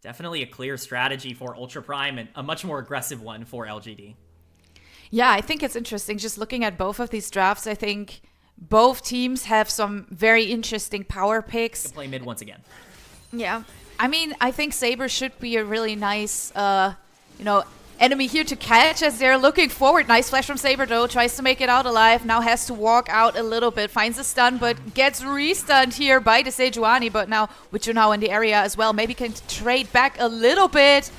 Definitely a clear strategy for Ultra Prime and a much more aggressive one for LGD. Yeah, I think it's interesting. Just looking at both of these drafts, I think both teams have some very interesting power picks. Can play mid once again. Yeah. I mean, I think Saber should be a really nice, enemy here to catch as they're looking forward. Nice flash from Saber, though. Tries to make it out alive. Now has to walk out a little bit. Finds a stun, but gets re-stunned here by the Sejuani. But now, with Junhao in the area as well, maybe can trade back a little bit.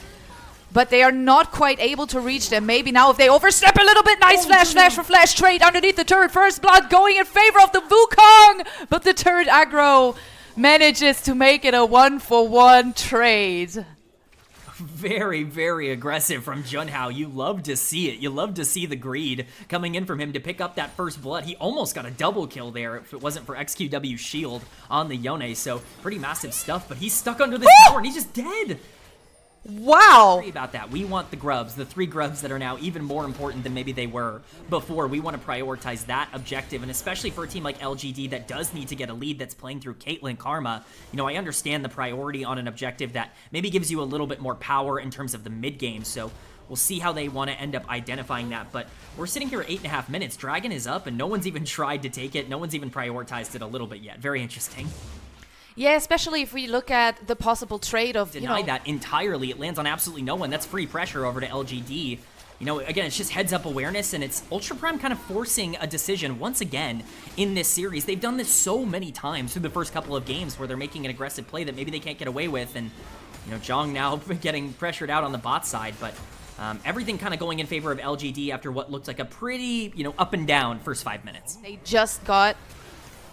But they are not quite able to reach them. Maybe now if they overstep a little bit. Nice flash for flash. Trade underneath the turret. First blood going in favor of the Wukong. But the turret aggro manages to make it a 1-for-1 trade. Very, very aggressive from Junhao. You love to see it. You love to see the greed coming in from him to pick up that first blood. He almost got a double kill there if it wasn't for XQW shield on the Yone. So pretty massive stuff, but he's stuck under this tower and he's just dead. Wow. Sorry about that. We want the grubs, the 3 grubs that are now even more important than maybe they were before. We want to prioritize that objective, and especially for a team like LGD that does need to get a lead that's playing through Caitlyn Karma. You know, I understand the priority on an objective that maybe gives you a little bit more power in terms of the mid game, so we'll see how they want to end up identifying that. But we're sitting here at 8.5 minutes. Dragon is up, and no one's even tried to take it. No one's even prioritized it a little bit yet. Very interesting. Yeah, especially if we look at the possible trade of, Deny that entirely. It lands on absolutely no one. That's free pressure over to LGD. You know, again, it's just heads-up awareness, and it's Ultra Prime kind of forcing a decision once again in this series. They've done this so many times through the first couple of games where they're making an aggressive play that maybe they can't get away with, and, you know, Zhong now getting pressured out on the bot side, but everything kind of going in favor of LGD after what looked like a pretty, up and down first 5 minutes. They just got,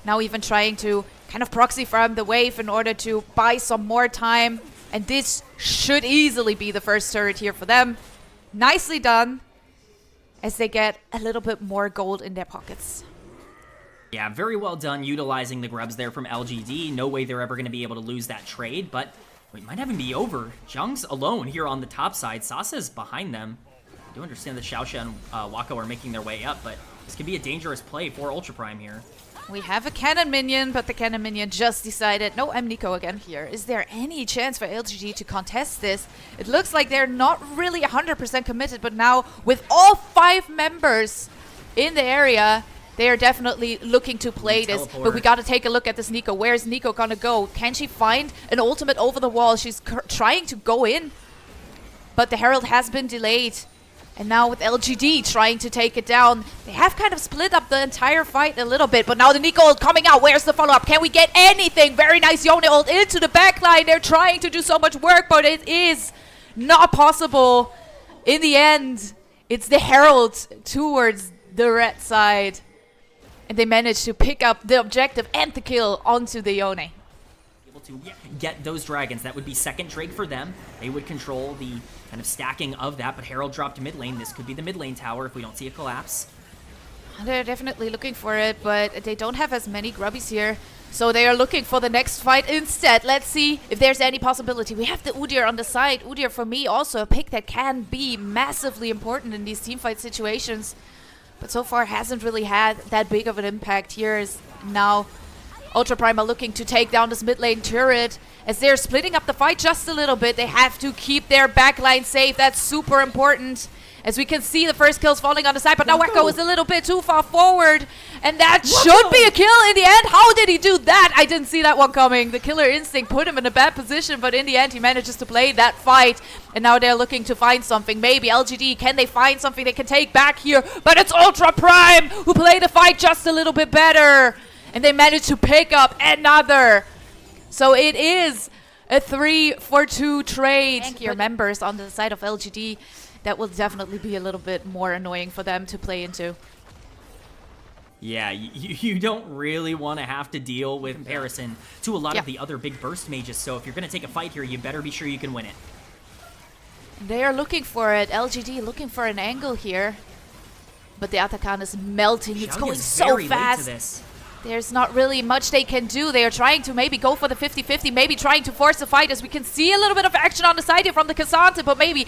now even trying to kind of proxy from the wave in order to buy some more time. And this should easily be the first turret here for them. Nicely done, as they get a little bit more gold in their pockets. Yeah, very well done utilizing the grubs there from LGD. No way they're ever going to be able to lose that trade, but it might even be over. Zhang's alone here on the top side. Sasa's behind them. I do understand that Xiaoxia and Wako are making their way up, but this could be a dangerous play for Ultra Prime here. We have a cannon minion, but the cannon minion just decided, no, I'm Nico again here. Is there any chance for LGD to contest this? It looks like they're not really 100% committed, but now with all 5 members in the area, they are definitely looking to play this. But we got to take a look at this Nico. Where's Nico gonna go? Can she find an ultimate over the wall? She's trying to go in, but the Herald has been delayed. And now with LGD trying to take it down, they have kind of split up the entire fight a little bit. But now the Nico ult coming out. Where's the follow-up? Can we get anything? Very nice Yone ult into the backline. They're trying to do so much work, but it is not possible. In the end, it's the Herald towards the red side. And they managed to pick up the objective and the kill onto the Yone. Able to get those dragons. That would be second Drake for them. They would control the kind of stacking of that, but Herald dropped mid lane. This could be the mid lane tower if we don't see a collapse. They're definitely looking for it, but they don't have as many grubbies here. So they are looking for the next fight instead. Let's see if there's any possibility. We have the Udyr on the side. Udyr, for me, also a pick that can be massively important in these teamfight situations. But so far hasn't really had that big of an impact here. Is now Ultra Prime are looking to take down this mid lane turret. As they're splitting up the fight just a little bit, they have to keep their backline safe. That's super important. As we can see, the first kill's falling on the side, but now Wacko is a little bit too far forward. And that should be a kill in the end. How did he do that? I didn't see that one coming. The killer instinct put him in a bad position, but in the end, he manages to play that fight. And now they're looking to find something. Maybe LGD, can they find something they can take back here? But it's Ultra Prime who play the fight just a little bit better. And they managed to pick up another. So it is a 3-for-2 trade. Thank your members on the side of LGD. That will definitely be a little bit more annoying for them to play into. Yeah, you don't really want to have to deal with comparison to a lot of the other big burst mages. So if you're going to take a fight here, you better be sure you can win it. They are looking for it. LGD looking for an angle here. But the Atakan is melting. It's going so fast. There's not really much they can do. They are trying to maybe go for the 50-50, maybe trying to force a fight, as we can see a little bit of action on the side here from the Cassante, but maybe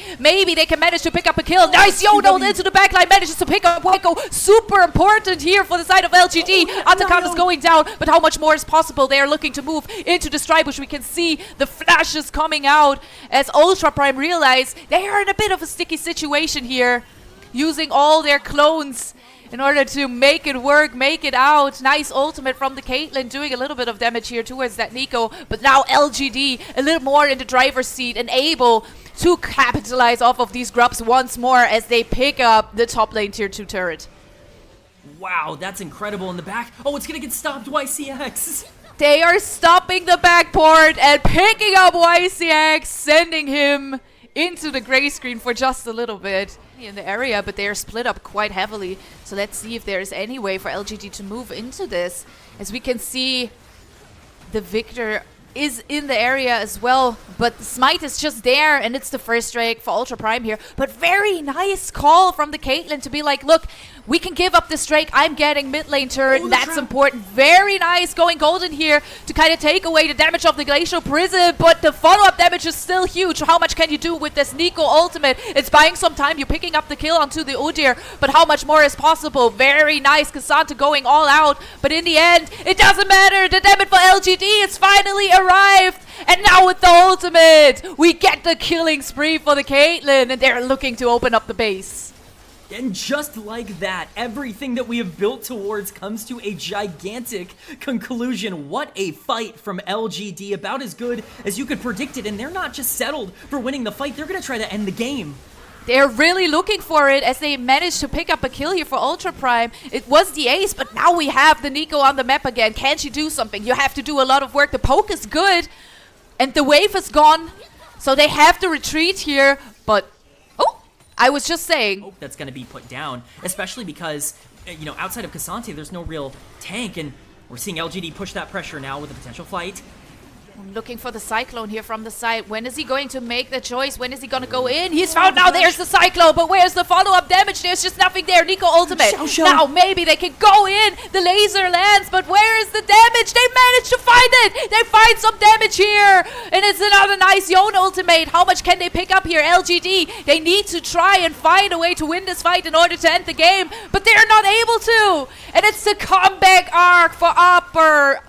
they can manage to pick up a kill. Nice Yono into the backline, manages to pick up Waco. Super important here for the side of LGD. Atakan is going down, but how much more is possible? They are looking to move into the strike bush. We can see the flashes coming out as Ultra Prime realize they are in a bit of a sticky situation here, using all their clones in order to make it work, make it out. Nice ultimate from the Caitlyn, doing a little bit of damage here towards that Nico. But now LGD a little more in the driver's seat and able to capitalize off of these grubs once more as they pick up the top lane tier 2 turret. Wow, that's incredible in the back. Oh, it's gonna get stopped, YCX. They are stopping the backport and picking up YCX, sending him into the gray screen for just a little bit in the area, but they are split up quite heavily. So let's see if there is any way for LGD to move into this. As we can see, the Victor is in the area as well, but the Smite is just there, and it's the first strike for Ultra Prime here. But very nice call from the Caitlyn to be like, look, we can give up this Drake. I'm getting mid lane turret, and that's important. Very nice going golden here to kind of take away the damage of the Glacial Prison, but the follow-up damage is still huge. How much can you do with this Nico ultimate? It's buying some time. You're picking up the kill onto the Udyr, but how much more is possible? Very nice. Cassante going all out, but in the end, it doesn't matter. The damage for LGD is finally arrived, and now with the ultimate, we get the killing spree for the Caitlyn, and they're looking to open up the base. And just like that, everything that we have built towards comes to a gigantic conclusion. What a fight from LGD, about as good as you could predict it, and they're not just settled for winning the fight, they're gonna try to end the game. They're really looking for it as they managed to pick up a kill here for Ultra Prime. It was the ace, but now we have the Nico on the map again. Can she do something? You have to do a lot of work. The poke is good, and the wave is gone, so they have to retreat here, but I was just saying. Hope that's going to be put down, especially because, you know, outside of Cassante, there's no real tank, and we're seeing LGD push that pressure now with a potential fight. I'm looking for the Cyclone here from the side. When is he going to make the choice? When is he going to go in? He's found now. There's the Cyclone, but where's the follow-up damage? There's just nothing there. Nico ultimate. Now maybe they can go in. The laser lands, but where is the damage? They managed to find it. They find some damage here, and it's another nice Yone ultimate. How much can they pick up here? LGD, they need to try and find a way to win this fight in order to end the game, but they're not able to. And it's the comeback arc for Upper,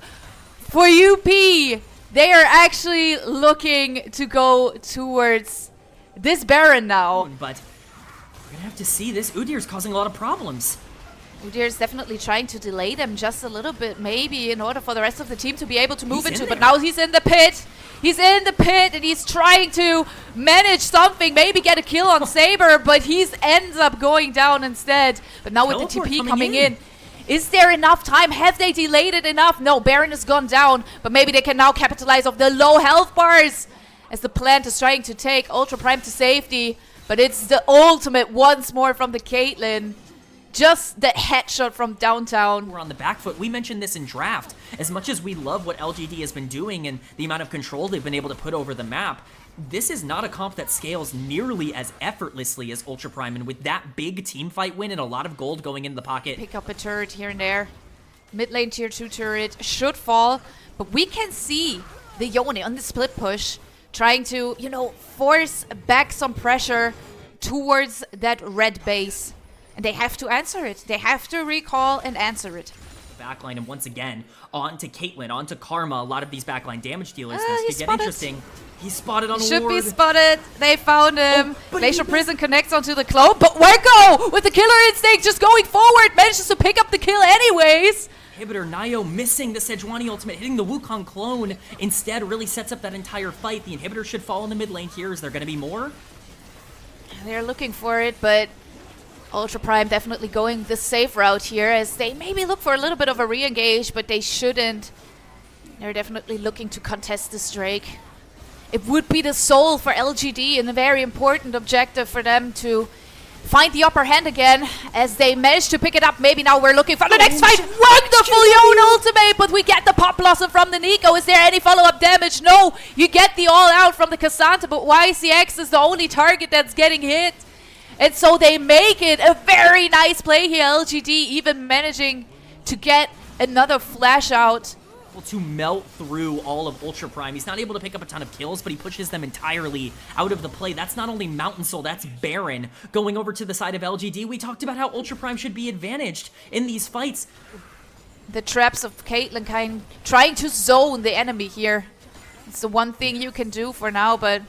for UP. They are actually looking to go towards this Baron now. But we're going to have to see. This Udyr's causing a lot of problems. Udyr is definitely trying to delay them just a little bit, maybe, in order for the rest of the team to be able to move into. But now he's in the pit. He's in the pit, and he's trying to manage something, maybe get a kill on Saber, but he ends up going down instead. But now with the TP coming in. Is there enough time? Have they delayed it enough? No, Baron has gone down, but maybe they can now capitalize off the low health bars as the plant is trying to take Ultra Prime to safety. But it's the ultimate once more from the Caitlyn. Just that headshot from downtown. We're on the back foot. We mentioned this in draft. As much as we love what LGD has been doing and the amount of control they've been able to put over the map, this is not a comp that scales nearly as effortlessly as Ultra Prime, and with that big team fight win and a lot of gold going into the pocket. Pick up a turret here and there. Mid lane tier 2 turret should fall, but we can see the Yone on the split push trying to, you know, force back some pressure towards that red base. And they have to answer it. They have to recall and answer it. Backline, and once again, on to Caitlyn, on to Karma. A lot of these backline damage dealers. This could get interesting. He's spotted on a ward. Should be spotted. They found him. Glacial Prison connects onto the clone, but Weko with the killer instinct just going forward manages to pick up the kill anyways. Inhibitor Nio missing the Sejuani ultimate, hitting the Wukong clone. Instead, really sets up that entire fight. The Inhibitor should fall in the mid lane here. Is there going to be more? They're looking for it, but Ultra Prime definitely going the safe route here as they maybe look for a little bit of a re-engage, but they shouldn't. They're definitely looking to contest this Drake. It would be the soul for LGD and a very important objective for them to find the upper hand again as they manage to pick it up. Maybe now we're looking for the next fight. Wonderful Yone ultimate, but we get the pop blossom from the Nico. Is there any follow-up damage? No, you get the all out from the Cassante, but YCX is the only target that's getting hit. And so they make it a very nice play here. LGD even managing to get Another flash out. To melt through all of Ultra Prime. He's not able to pick up a ton of kills, but he pushes them entirely out of the play. That's not only Mountain Soul, that's Baron going over to the side of LGD. We talked about how Ultra Prime should be advantaged in these fights. The traps of Caitlyn trying to zone the enemy here. It's the one thing you can do for now, but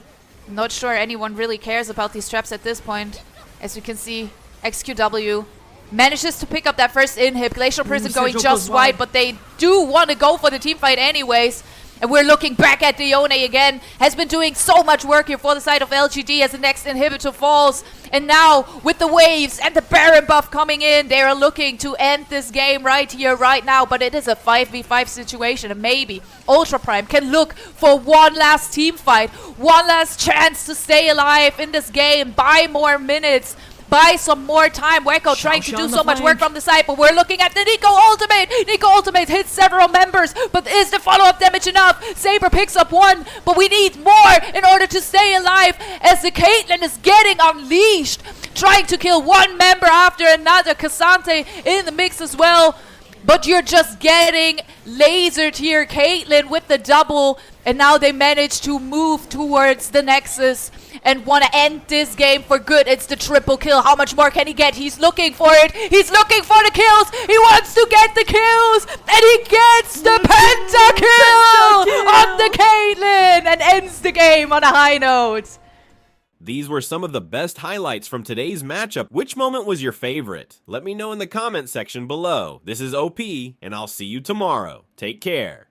I'm not sure anyone really cares about these traps at this point. As you can see, XQW manages to pick up that first inhib. Glacial Prison going just wide, but they do want to go for the team fight anyways. And we're looking back at Dione again. Has been doing so much work here for the side of LGD as the next inhibitor falls. And now, with the waves and the Baron buff coming in, they are looking to end this game right here, right now. But it is a 5v5 situation, and maybe Ultra Prime can look for one last team fight. One last chance to stay alive in this game. Buy more minutes. Buy some more time. Weko trying to do so much work from the side, but we're looking at the Nico ultimate. Nico ultimate hits several members, but is the follow-up damage enough? Saber picks up one, but we need more in order to stay alive as the Caitlyn is getting unleashed. Trying to kill one member after another. Cassante in the mix as well. But you're just getting lasered here. Caitlyn with the double, and now they manage to move towards the Nexus and want to end this game for good. It's the triple kill. How much more can he get? He's looking for it. He's looking for the kills. He wants to get the kills, and he gets the pentakill on the Caitlyn and ends the game on a high note. These were some of the best highlights from today's matchup. Which moment was your favorite? Let me know in the comment section below. This is OP, and I'll see you tomorrow. Take care.